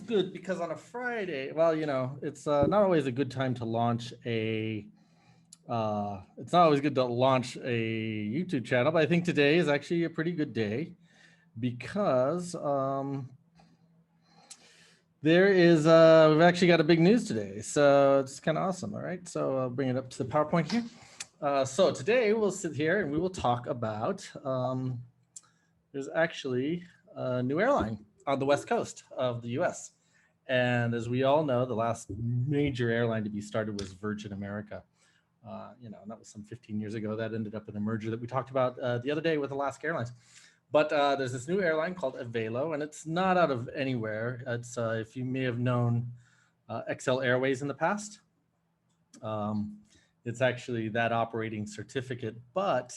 good because on a Friday, well, it's not always a good time to launch it's not always good to launch a YouTube channel, but I think today is actually a pretty good day because we've actually got a big news today. So it's kind of awesome. All right. So I'll bring it up to the PowerPoint here. So today we'll sit here and we will talk about, there's actually a new airline on the West Coast of the US. And as we all know, the last major airline to be started was Virgin America. And that was some 15 years ago. That ended up in a merger that we talked about the other day with Alaska Airlines. But there's this new airline called Avelo, and it's not out of anywhere. It's if you may have known XL Airways in the past, um, it's actually that operating certificate. But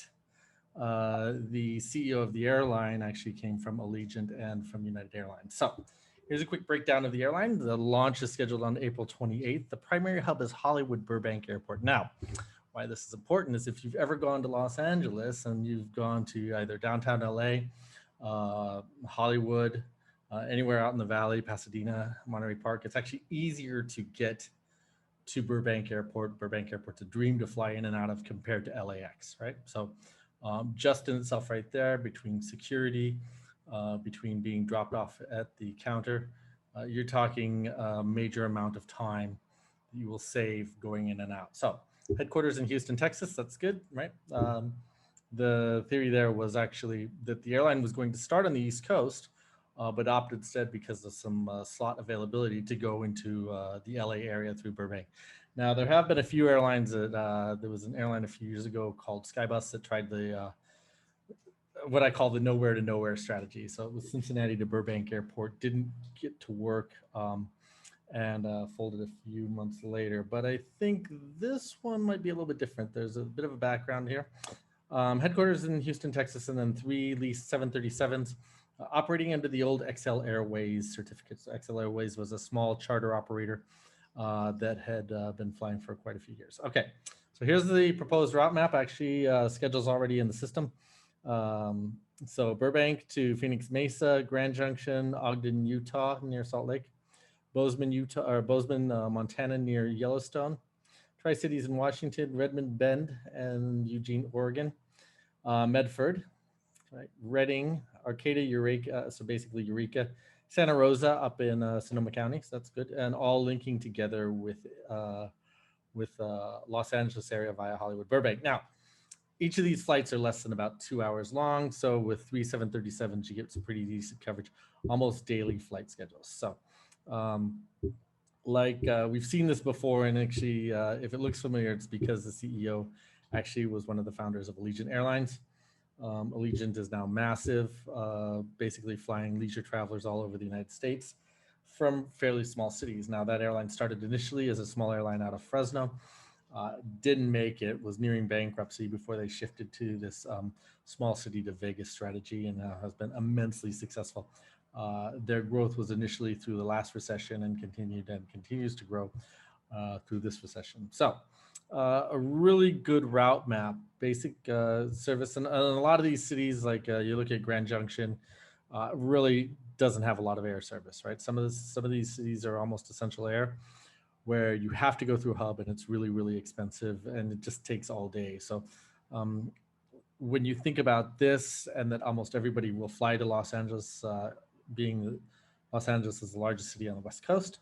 the CEO of the airline actually came from Allegiant and from United Airlines. So here's a quick breakdown of the airline. The launch is scheduled on April 28th. The primary hub is Hollywood Burbank Airport. Now, why this is important is if you've ever gone to Los Angeles and you've gone to either downtown LA, Hollywood, anywhere out in the valley, Pasadena, Monterey Park, it's actually easier to get to Burbank Airport. Burbank Airport's a dream to fly in and out of compared to LAX, right? So just in itself right there, between security, between being dropped off at the counter, you're talking a major amount of time you will save going in and out. So headquarters in Houston, Texas, that's good, right? The theory there was actually that the airline was going to start on the East Coast, but opted instead because of some slot availability to go into the LA area through Burbank. Now, there have been a few airlines that, there was an airline a few years ago called Skybus that tried the, what I call the nowhere to nowhere strategy. So it was Cincinnati to Burbank Airport, didn't get to work and folded a few months later. But I think this one might be a little bit different. There's a bit of a background here. Headquarters in Houston, Texas, and then 3 leased 737s. Operating under the old XL Airways certificates. XL Airways was a small charter operator that had been flying for quite a few years. Okay, so here's the proposed route map. Actually, schedule's already in the system. So Burbank to Phoenix Mesa, Grand Junction, Ogden, Utah, near Salt Lake, Bozeman, Montana, near Yellowstone, Tri-Cities in Washington, Redmond Bend, and Eugene, Oregon, Medford, right, Redding, Arcata, Eureka, so basically Eureka, Santa Rosa up in Sonoma County, so that's good, and all linking together with Los Angeles area via Hollywood Burbank. Now, each of these flights are less than about 2 hours long, so with 3 737s, you get some pretty decent coverage, almost daily flight schedules. So, we've seen this before, and actually, if it looks familiar, it's because the CEO actually was one of the founders of Allegiant Airlines. Allegiant is now massive, basically flying leisure travelers all over the United States from fairly small cities. Now, that airline started initially as a small airline out of Fresno, didn't make it, was nearing bankruptcy before they shifted to this small city to Vegas strategy, and has been immensely successful. Their growth was initially through the last recession and continues to grow through this recession. So a really good route map, basic service. And a lot of these cities, like you look at Grand Junction, really doesn't have a lot of air service, right? Some of these cities are almost essential air, where you have to go through a hub, and it's really, really expensive, and it just takes all day. So when you think about this, and that almost everybody will fly to Los Angeles, being Los Angeles is the largest city on the West Coast,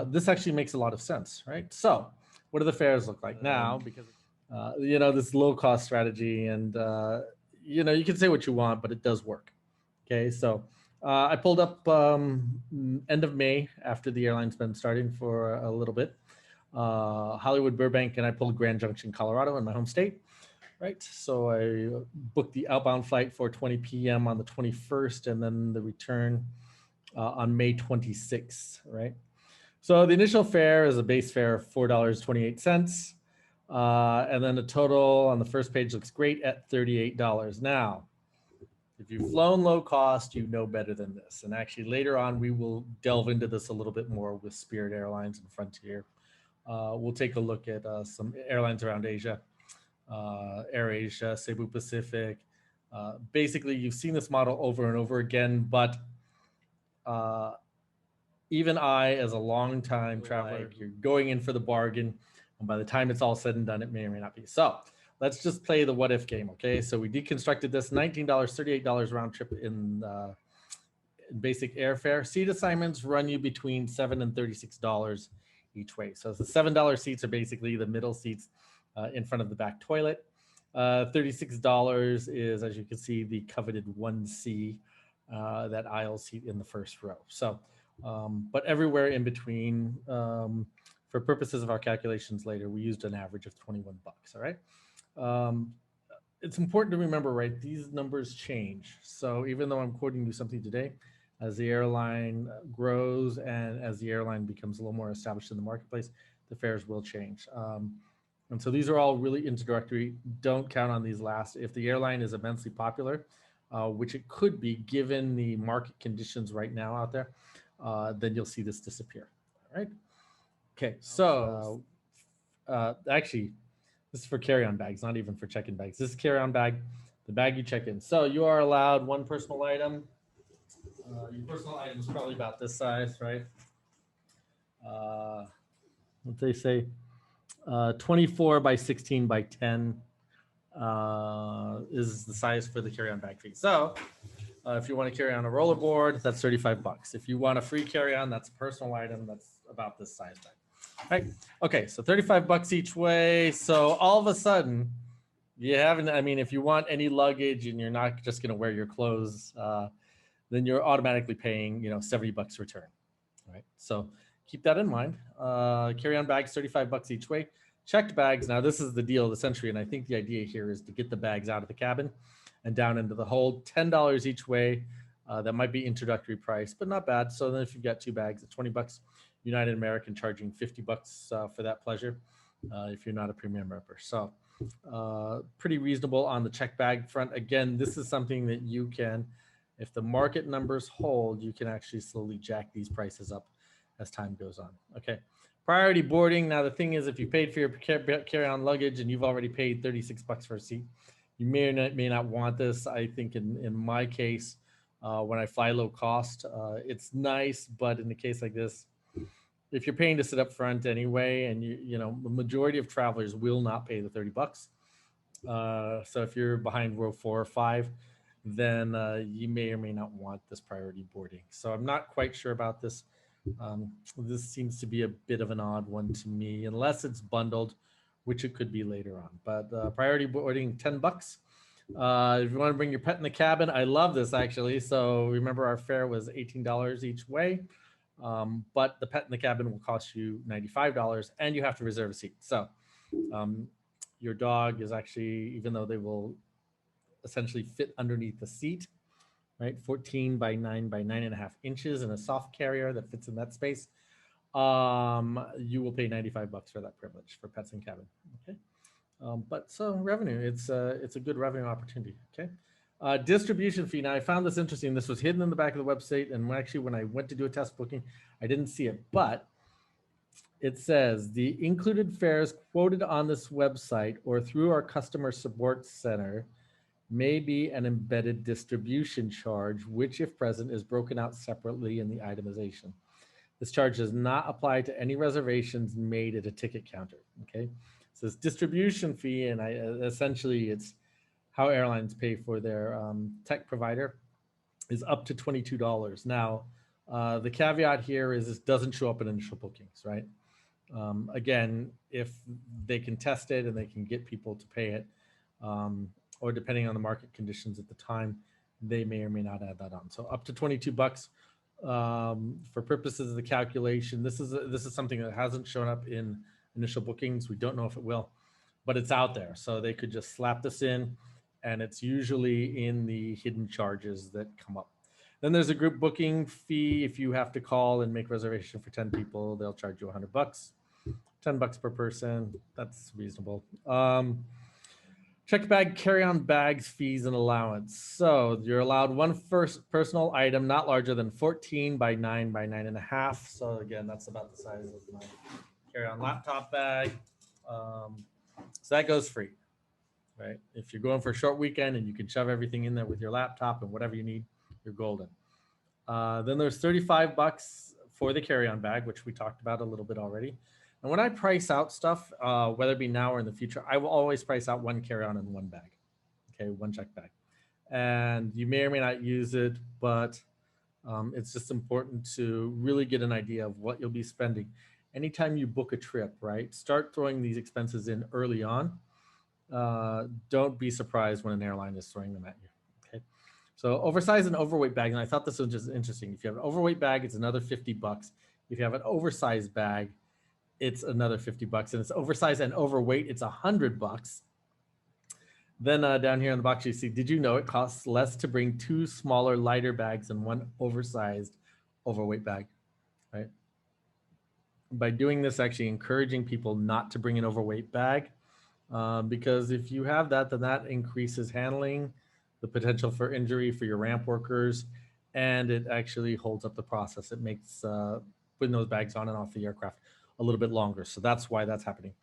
this actually makes a lot of sense, right? So what do the fares look like now? Because this low cost strategy, and you can say what you want, but it does work. Okay, so I pulled up end of May, after the airline's been starting for a little bit, Hollywood Burbank, and I pulled Grand Junction, Colorado, in my home state. Right, so I booked the outbound flight for 20 p.m. on the 21st, and then the return on May 26th, right? So the initial fare is a base fare of $4.28, and then the total on the first page looks great at $38. Now, if you've flown low cost, you know better than this. And actually later on, we will delve into this a little bit more with Spirit Airlines and Frontier. We'll take a look at some airlines around Asia. AirAsia, Cebu Pacific. Basically, you've seen this model over and over again, but even I, as a long time traveler, you're going in for the bargain. And by the time it's all said and done, it may or may not be. So let's just play the what if game. Okay. So we deconstructed this $19, $38 round trip in basic airfare. Seat assignments run you between $7 and $36 each way. So the $7 seats are basically the middle seats in front of the back toilet. $36 is, as you can see, the coveted 1C, that aisle seat in the first row. So, but everywhere in between, for purposes of our calculations later, we used an average of 21 bucks. All right. Um, it's important to remember, right? These numbers change. So even though I'm quoting you something today, as the airline grows and as the airline becomes a little more established in the marketplace, the fares will change. And so these are all really introductory. Don't count on these last. If the airline is immensely popular, which it could be given the market conditions right now out there, then you'll see this disappear. All right. Okay. So actually, this is for carry-on bags, not even for check-in bags. This is carry-on bag, the bag you check in. So you are allowed one personal item. Your personal item is probably about this size, right? What they say, 24 by 16 by 10 is the size for the carry-on bag fee. So if you want to carry on a rollerboard, that's 35 bucks. If you want a free carry-on, that's a personal item. That's about this size bag. Right. Okay. So 35 bucks each way. So all of a sudden, you haven't, I mean, if you want any luggage and you're not just going to wear your clothes, then you're automatically paying, 70 bucks return. Right. So keep that in mind. Carry-on bags, 35 bucks each way. Checked bags. Now, this is the deal of the century. And I think the idea here is to get the bags out of the cabin and down into the hold. $10 each way. That might be introductory price, but not bad. So then if you've got two bags at 20 bucks, United American charging 50 bucks for that pleasure if you're not a premium member. So pretty reasonable on the check bag front. Again, this is something that you can, if the market numbers hold, you can actually slowly jack these prices up as time goes on. Okay. Priority boarding. Now, the thing is, if you paid for your carry-on luggage and you've already paid 36 bucks for a seat, you may or may not want this. I think in my case, when I fly low cost, it's nice, but in a case like this, if you're paying to sit up front anyway, and the majority of travelers will not pay the 30 bucks. So if you're behind row 4 or 5, then you may or may not want this priority boarding. So I'm not quite sure about this. This seems to be a bit of an odd one to me, unless it's bundled, which it could be later on. But priority boarding, 10 bucks. If you want to bring your pet in the cabin, I love this actually. So remember, our fare was $18 each way. But the pet in the cabin will cost you $95 and you have to reserve a seat. So your dog is actually, even though they will essentially fit underneath the seat, right? 14 by 9 by 9.5 inches in a soft carrier that fits in that space. You will pay 95 bucks for that privilege for pets in cabin. Okay. But so revenue, it's a good revenue opportunity. Okay. Distribution fee. Now, I found this interesting. This was hidden in the back of the website. And actually, when I went to do a test booking, I didn't see it. But it says the included fares quoted on this website or through our customer support center may be an embedded distribution charge, which, if present, is broken out separately in the itemization. This charge does not apply to any reservations made at a ticket counter. Okay. So this distribution fee, and essentially it's how airlines pay for their tech provider, is up to $22. Now, the caveat here is this doesn't show up in initial bookings, right? Again, if they can test it and they can get people to pay it, or depending on the market conditions at the time, they may or may not add that on. So up to 22 bucks for purposes of the calculation. This is something that hasn't shown up in initial bookings. We don't know if it will, but it's out there. So they could just slap this in, and it's usually in the hidden charges that come up. Then there's a group booking fee. If you have to call and make reservation for 10 people, they'll charge you 100 bucks, 10 bucks per person. That's reasonable. Check bag, carry-on bags, fees, and allowance. So you're allowed one first personal item not larger than 14 by 9 by 9.5. So again, that's about the size of my carry-on laptop bag. So that goes free, right? If you're going for a short weekend and you can shove everything in there with your laptop and whatever you need, you're golden. Then there's 35 bucks for the carry-on bag, which we talked about a little bit already. And when I price out stuff, whether it be now or in the future, I will always price out one carry-on and one bag. Okay, one check bag. And you may or may not use it, but it's just important to really get an idea of what you'll be spending. Anytime you book a trip, right, start throwing these expenses in early on. Don't be surprised when an airline is throwing them at you. Okay. So oversized and overweight bag, and I thought this was just interesting. If you have an overweight bag, it's another $50. If you have an oversized bag, it's another $50, and it's oversized and overweight, it's $100. Then down here on the box, you see, did you know it costs less to bring two smaller, lighter bags than one oversized, overweight bag, right? By doing this, actually encouraging people not to bring an overweight bag, because if you have that, then that increases handling, the potential for injury for your ramp workers, and it actually holds up the process. It makes putting those bags on and off the aircraft a little bit longer. So that's why that's happening.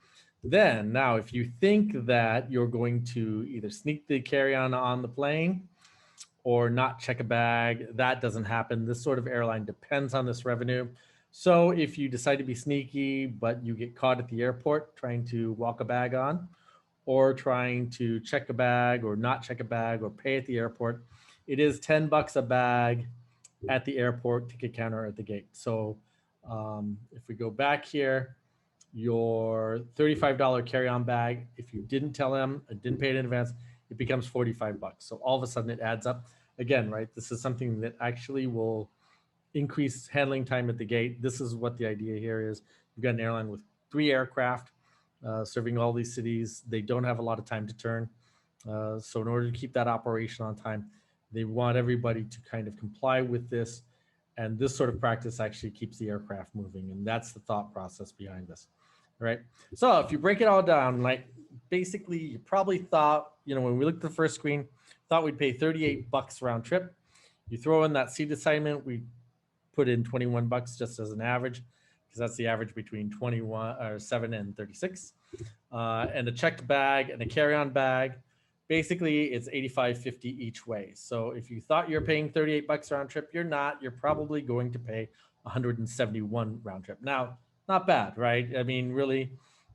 Then now, if you think that you're going to either sneak the carry-on on the plane or not check a bag, that doesn't happen. This sort of airline depends on this revenue. So if you decide to be sneaky, but you get caught at the airport trying to walk a bag on, or trying to check a bag or not check a bag or pay at the airport, it is $10 a bag at the airport ticket counter at the gate. So if we go back here, your $35 carry-on bag, if you didn't tell them, didn't pay it in advance, it becomes $45. So all of a sudden it adds up. Again, right, this is something that actually will increase handling time at the gate. This is what the idea here is. You've got an airline with 3 aircraft serving all these cities. They don't have a lot of time to turn. So in order to keep that operation on time, they want everybody to kind of comply with this. And this sort of practice actually keeps the aircraft moving. And that's the thought process behind this. All right. So if you break it all down, like basically you probably thought, when we looked at the first screen, thought we'd pay $38 round trip. You throw in that seat assignment, we put in $21 just as an average, because that's the average between 21 or 7 and 36. And a checked bag and a carry-on bag. Basically, it's $85.50 each way. So if you thought you're paying $38 round trip, you're not. You're probably going to pay $171 round trip. Now, not bad, right? I mean, really,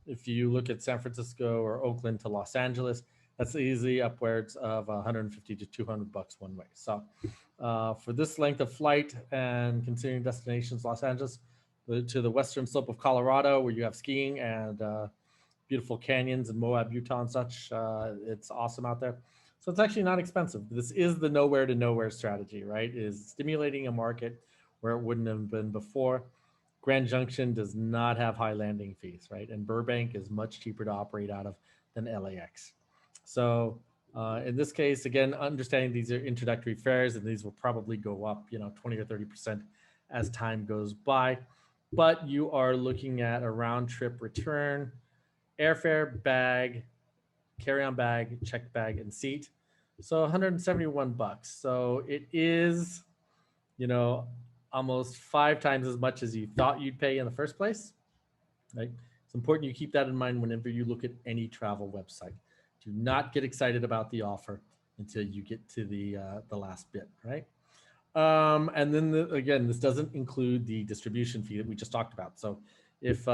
if you look at San Francisco or Oakland to Los Angeles, that's easily upwards of $150 to $200 one way. So for this length of flight and considering destinations, Los Angeles to the western slope of Colorado, where you have skiing and beautiful canyons in Moab, Utah and such. It's awesome out there. So it's actually not expensive. This is the nowhere to nowhere strategy, right? Is stimulating a market where it wouldn't have been before. Grand Junction does not have high landing fees, right? And Burbank is much cheaper to operate out of than LAX. So in this case, again, understanding these are introductory fares, and these will probably go up, 20 or 30% as time goes by. But you are looking at a round trip return, airfare, bag, carry-on bag, check bag, and seat. So $171. So it is, almost 5 times as much as you thought you'd pay in the first place, right? It's important you keep that in mind whenever you look at any travel website. Do not get excited about the offer until you get to the last bit, right? And then again, this doesn't include the distribution fee that we just talked about. So if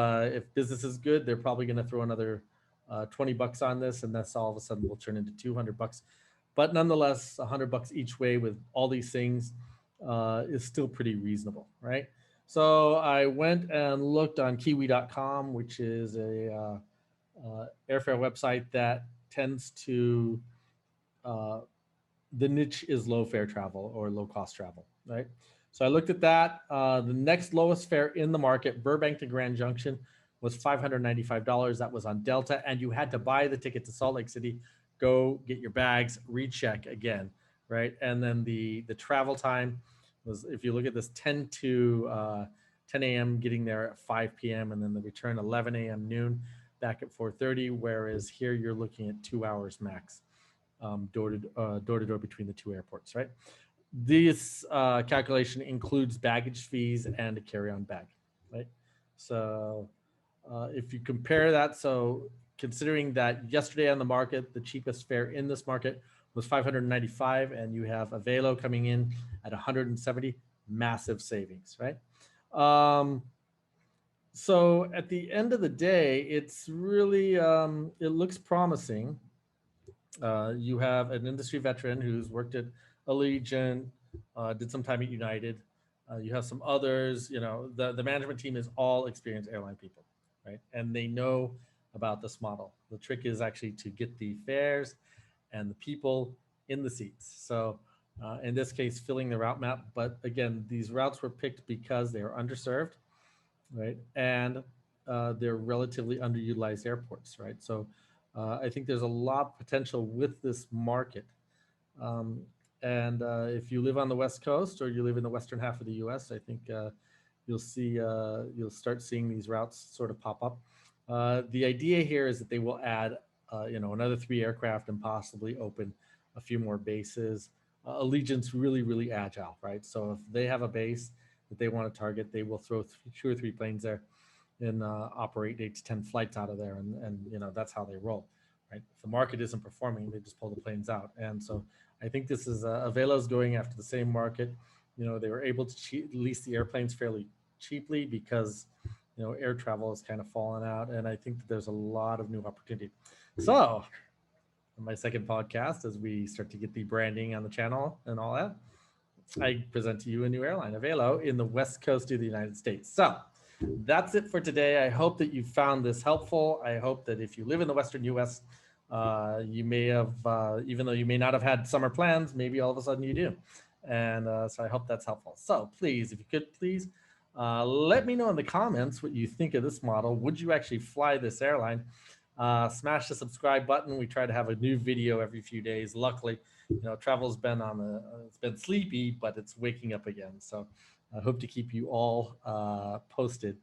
business is good, they're probably going to throw another $20 on this, and that's all of a sudden will turn into $200. But nonetheless, $100 each way with all these things is still pretty reasonable, right? So I went and looked on Kiwi.com, which is a airfare website that tends to the niche is low fare travel or low cost travel, right? So I looked at that. The next lowest fare in the market, Burbank to Grand Junction, was $595. That was on Delta, and you had to buy the ticket to Salt Lake City, go get your bags, recheck again, right? And then the travel time was, if you look at this, 10 a.m. getting there at 5 p.m. and then the return 11 a.m. noon, back at 4:30. Whereas here you're looking at 2 hours max, door to door between the two airports, right? This calculation includes baggage fees and a carry-on bag, right? So if you compare that, so considering that yesterday on the market, the cheapest fare in this market was $595, and you have Avelo coming in at $170, massive savings, right? Um, so at the end of the day, it's really it looks promising. You have an industry veteran who's worked at Allegiant, did some time at United. You have some others. You know, the management team is all experienced airline people, right? And they know about this model. The trick is actually to get the fares and the people in the seats. So in this case, filling the route map. But again, these routes were picked because they are underserved, right? And they're relatively underutilized airports, right? So I think there's a lot of potential with this market. Um, and if you live on the West Coast or you live in the western half of the U.S., I think you'll start seeing these routes sort of pop up. The idea here is that they will add, another 3 aircraft and possibly open a few more bases. Allegiant's really agile, right? So if they have a base that they want to target, they will throw 2 or 3 planes there and operate 8 to 10 flights out of there, and that's how they roll, right? If the market isn't performing, they just pull the planes out, and so I think this is Avelo's going after the same market. They were able to lease the airplanes fairly cheaply because air travel has kind of fallen out, and I think that there's a lot of new opportunity. So, on my second podcast, as we start to get the branding on the channel and all that, I present to you a new airline, Avelo, in the West Coast of the United States. So that's it for today. I hope that you found this helpful. I hope that if you live in the Western US, you may have, even though you may not have had summer plans, maybe all of a sudden you do. And so I hope that's helpful. So please, if you could, please let me know in the comments what you think of this model. Would you actually fly this airline? Smash the subscribe button. We try to have a new video every few days. Luckily, travel's been it's been sleepy, but it's waking up again. So I hope to keep you all posted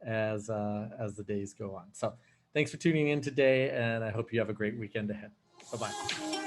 as the days go on. So thanks for tuning in today, and I hope you have a great weekend ahead. Bye bye.